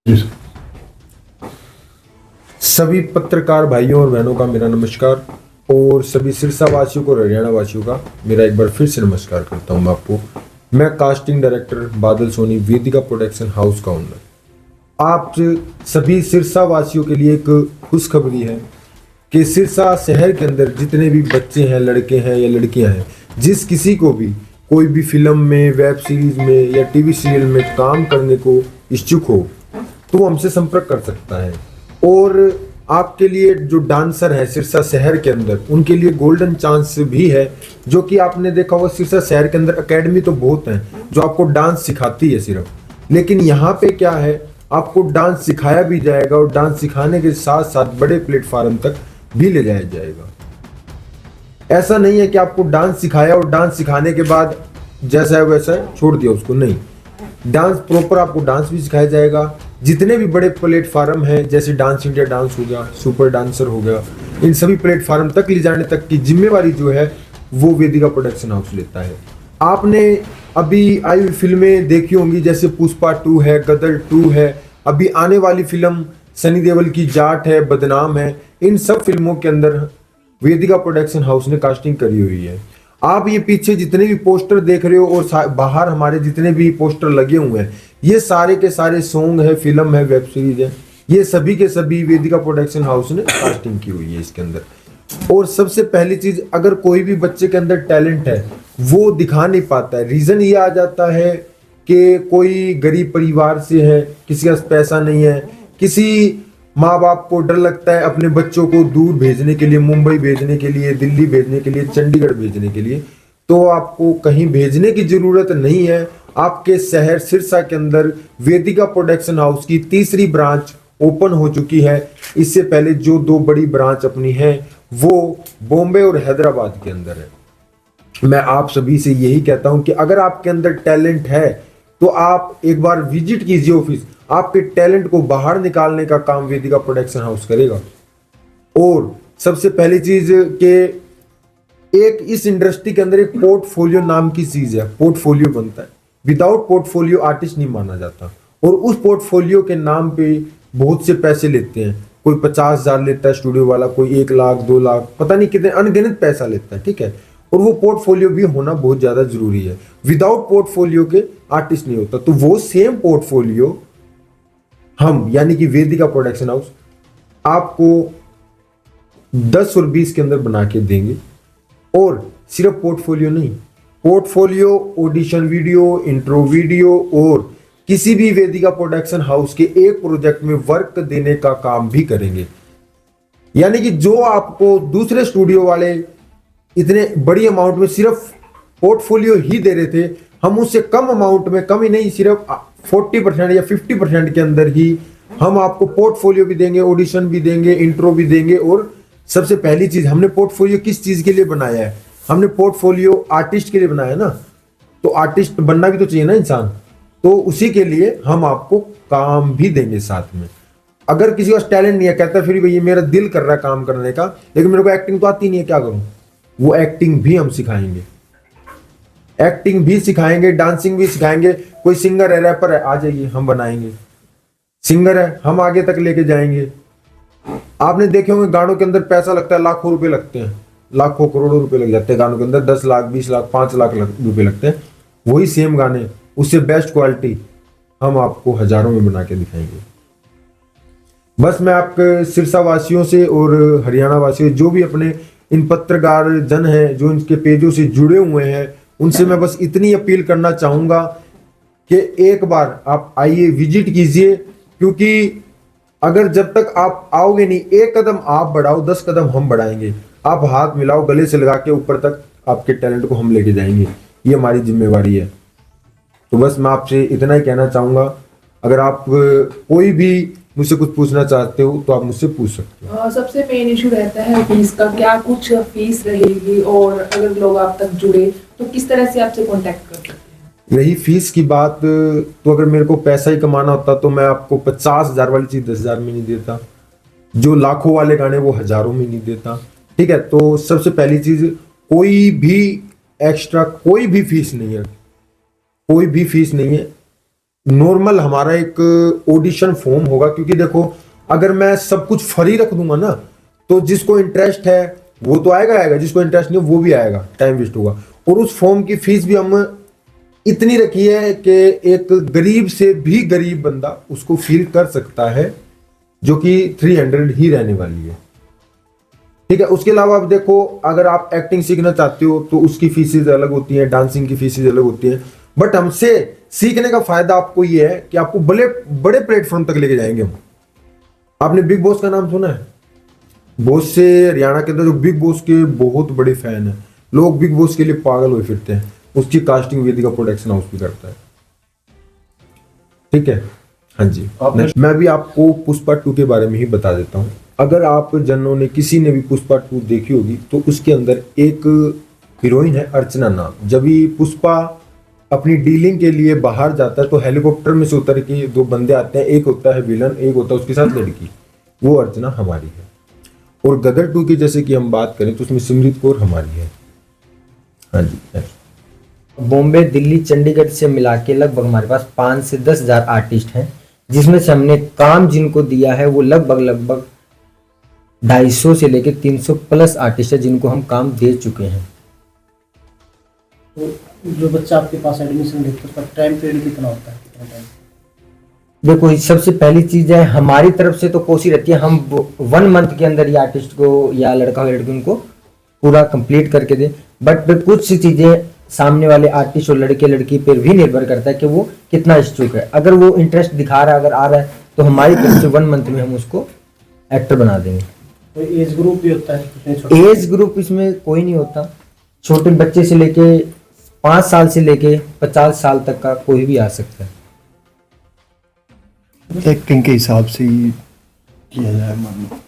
जी sir. सभी पत्रकार भाइयों और बहनों का मेरा नमस्कार और सभी सिरसा वासियों को, हरियाणा वासियों का मेरा एक बार फिर से नमस्कार करता हूं। मैं आपको मैं कास्टिंग डायरेक्टर बादल सोनी, वेदिका प्रोडक्शन हाउस का ओनर। आप सभी सिरसा वासियों के लिए एक खुशखबरी है कि सिरसा शहर के अंदर जितने भी बच्चे हैं, लड़के हैं या लड़कियां हैं, जिस किसी को भी कोई भी फिल्म में, वेब सीरीज में या टीवी सीरियल में काम करने को इच्छुक हो तो वो हमसे संपर्क कर सकता है। और आपके लिए जो डांसर है सिरसा शहर के अंदर, उनके लिए गोल्डन चांस भी है। जो कि आपने देखा होगा सिरसा शहर के अंदर एकेडमी तो बहुत हैं जो आपको डांस सिखाती है सिर्फ, लेकिन यहाँ पे क्या है, आपको डांस सिखाया भी जाएगा और डांस सिखाने के साथ साथ बड़े प्लेटफार्म तक भी ले जाया जाएगा। ऐसा नहीं है कि आपको डांस सिखाया और डांस सिखाने के बाद जैसा है वैसा छोड़ दिया उसको, नहीं। डांस प्रॉपर आपको डांस भी सिखाया जाएगा। जितने भी बड़े प्लेटफार्म हैं जैसे डांस इंडिया डांस हो गया, सुपर डांसर हो गया, इन सभी प्लेटफार्म तक ले जाने तक की जिम्मेवारी जो है वो वेदिका प्रोडक्शन हाउस लेता है। आपने अभी आई हुई फिल्में देखी होंगी, जैसे पुष्पा 2 है, गदर 2 है, अभी आने वाली फिल्म सनी देओल की जाट है, बदनाम है। इन सब फिल्मों के अंदर वेदिका प्रोडक्शन हाउस ने कास्टिंग करी हुई है। आप ये पीछे जितने भी पोस्टर देख रहे हो और बाहर हमारे जितने भी पोस्टर लगे हुए हैं, ये सारे के सारे सॉन्ग है, फिल्म है, वेब सीरीज है, ये सभी के सभी वेदिका प्रोडक्शन हाउस ने कास्टिंग की हुई है इसके अंदर। और सबसे पहली चीज, अगर कोई भी बच्चे के अंदर टैलेंट है वो दिखा नहीं पाता है, रीजन ये आ जाता है कि कोई गरीब परिवार से है, किसी का पैसा नहीं है, किसी माँ बाप को डर लगता है अपने बच्चों को दूर भेजने के लिए, मुंबई भेजने के लिए, दिल्ली भेजने के लिए, चंडीगढ़ भेजने के लिए। तो आपको कहीं भेजने की जरूरत नहीं है। आपके शहर सिरसा के अंदर वेदिका प्रोडक्शन हाउस की तीसरी ब्रांच ओपन हो चुकी है। इससे पहले जो 2 बड़ी ब्रांच अपनी है वो बॉम्बे और हैदराबाद के अंदर है। मैं आप सभी से यही कहता हूं कि अगर आपके अंदर टैलेंट है तो आप एक बार विजिट कीजिए ऑफिस। आपके टैलेंट को बाहर निकालने का काम वेदिका प्रोडक्शन हाउस करेगा। और सबसे पहली चीज के एक इस इंडस्ट्री के अंदर एक पोर्टफोलियो नाम की चीज है, पोर्टफोलियो बनता है। विदाउट पोर्टफोलियो आर्टिस्ट नहीं माना जाता। और उस पोर्टफोलियो के नाम पे बहुत से पैसे लेते हैं। कोई 50,000 लेता है स्टूडियो वाला, कोई 1 लाख 2 लाख, पता नहीं कितने अनगिनत पैसा लेता है, ठीक है। और वो पोर्टफोलियो भी होना बहुत ज्यादा जरूरी है। विदाउट पोर्टफोलियो के आर्टिस्ट नहीं होता। तो वो सेम पोर्टफोलियो हम यानी कि वेदिका प्रोडक्शन हाउस आपको 10 और 20 के अंदर बना के देंगे। और सिर्फ पोर्टफोलियो नहीं, portfolio, audition video, intro video और किसी भी वेदिका प्रोडक्शन हाउस के एक प्रोजेक्ट में वर्क देने का काम भी करेंगे। यानी कि जो आपको दूसरे स्टूडियो वाले इतने बड़ी अमाउंट में सिर्फ पोर्टफोलियो ही दे रहे थे, हम उससे कम अमाउंट में, कम ही नहीं, सिर्फ 40% या 50% के अंदर ही हम आपको पोर्टफोलियो भी देंगे, ऑडिशन भी देंगे, इंट्रो भी देंगे। और सबसे पहली चीज, हमने पोर्टफोलियो किस चीज के लिए बनाया है? हमने पोर्टफोलियो आर्टिस्ट के लिए बनाया है ना। तो आर्टिस्ट बनना भी तो चाहिए ना इंसान, तो उसी के लिए हम आपको काम भी देंगे साथ में। अगर किसी का टैलेंट नहीं है, कहता है फिर भैया मेरा दिल कर रहा है काम करने का, लेकिन मेरे को एक्टिंग तो आती नहीं है, क्या करूं? वो एक्टिंग भी हम सिखाएंगे, एक्टिंग भी सिखाएंगे, डांसिंग भी सिखाएंगे। कोई सिंगर है, रैपर है, आ जाइए, हम बनाएंगे। सिंगर है, हम आगे तक लेके जाएंगे। आपने देखे होंगे गानों के अंदर पैसा लगता है, लाखों रुपए लगते हैं, लाखों करोड़ों रुपए लग जाते हैं गानों के अंदर। 10 लाख 20 लाख 5 लाख रुपए लगते हैं। वही सेम गाने, उससे बेस्ट क्वालिटी हम आपको हजारों में बना के दिखाएंगे। बस मैं आपके सिरसा वासियों से और हरियाणा वासियों, जो भी अपने इन पत्रकार जन हैं जो इनके पेजों से जुड़े हुए हैं, उनसे मैं बस इतनी अपील करना चाहूंगा कि एक बार आप आइए, विजिट कीजिए। क्योंकि अगर जब तक आप आओगे नहीं, एक कदम आप बढ़ाओ, 10 कदम हम बढ़ाएंगे। आप हाथ मिलाओ, गले से लगा के ऊपर तक आपके टैलेंट को हम लेके जाएंगे। ये हमारी जिम्मेवारी है। तो बस मैं आपसे इतना ही कहना चाहूंगा। अगर आप कोई भी मुझसे कुछ पूछना चाहते हो तो आप मुझसे पूछ सकते हो। सबसे मेन इशू रहता है फीस का, क्या कुछ फीस रहेगी? और अगर लोग आप तक जुड़े तो किस तरह से आपसे कांटेक्ट कर सकते हैं? रही फीस की बात, तो अगर मेरे को पैसा ही कमाना होता तो मैं आपको 50,000 वाली चीज 10,000 में नहीं देता, जो लाखों वाले गाने वो हजारों में नहीं देता, ठीक है। तो सबसे पहली चीज, कोई भी एक्स्ट्रा कोई भी फीस नहीं है, कोई भी फीस नहीं है। नॉर्मल हमारा एक ऑडिशन फॉर्म होगा, क्योंकि देखो अगर मैं सब कुछ फ्री रख दूंगा ना तो जिसको इंटरेस्ट है वो तो आएगा, जिसको इंटरेस्ट नहीं वो भी आएगा, टाइम वेस्ट होगा। और उस फॉर्म की फीस भी हम इतनी रखी है कि एक गरीब से भी गरीब बंदा उसको फील कर सकता है, जो कि 300 ही रहने वाली है। ठीक है, उसके अलावा आप देखो अगर आप एक्टिंग सीखना चाहते हो तो उसकी फीसेज अलग होती हैं, डांसिंग की फीसेज अलग होती हैं। बट हमसे सीखने का फायदा आपको ये है कि आपको बड़े बड़े प्लेटफॉर्म तक लेके जाएंगे हम। आपने बिग बॉस का नाम सुना है? बहुत से हरियाणा के अंदर जो बिग बॉस के बहुत बड़े फैन हैं, लोग बिग बॉस के लिए पागल हुए फिरते हैं। उसकी कास्टिंग वेदिका प्रोडक्शन हाउस भी करता है। ठीक है, हाँ जी। मैं भी आपको पुष्पा 2 के बारे में ही बता देता हूँ। अगर आप जनों ने किसी ने भी पुष्पा 2 देखी होगी तो उसके अंदर एक हीरोइन है अर्चना नाम। जब भी पुष्पा अपनी डीलिंग के लिए बाहर जाता है तो हेलीकॉप्टर में से उतर के 2 बंदे आते हैं, एक होता है विलन, एक होता है उसके साथ लड़की, वो अर्चना हमारी है। और गदर 2 की जैसे कि हम बात करें तो उसमें सिमरत कौर हमारी है। हाँ जी। बॉम्बे, दिल्ली, चंडीगढ़ से मिला के लगभग हमारे पास 5 से 10 हजार आर्टिस्ट हैं, जिसमें से हमने काम जिनको दिया है वो लगभग 250 से लेके 300 प्लस आर्टिस्ट है जिनको हम काम दे चुके हैं। तो जो बच्चा आपके पास एडमिशन लेता है उसका टाइम पीरियड कितना होता है, कितना टाइम? देखो सबसे पहली चीज है हमारी तरफ से तो कोशिश रहती है हम 1 मंथ के अंदर ये आर्टिस्ट को या लड़का हो लड़की उनको पूरा कंप्लीट करके दे। बट कुछ चीजें सामने वाले आर्टिस्ट और लड़के लड़की पर भी निर्भर करता है कि वो कितना इच्छुक है। अगर वो इंटरेस्ट दिखा रहा है, अगर आ रहा है तो हमारी तरफ से 1 मंथ में हम उसको एक्टर बना देंगे। कोई एज ग्रुप भी होता है? कितने छोटे? एज ग्रुप इसमें कोई नहीं होता, छोटे बच्चे से लेके 5 साल से लेके 50 साल तक का कोई भी आ सकता है। एक्टिंग के हिसाब से ही किया जाए मानो।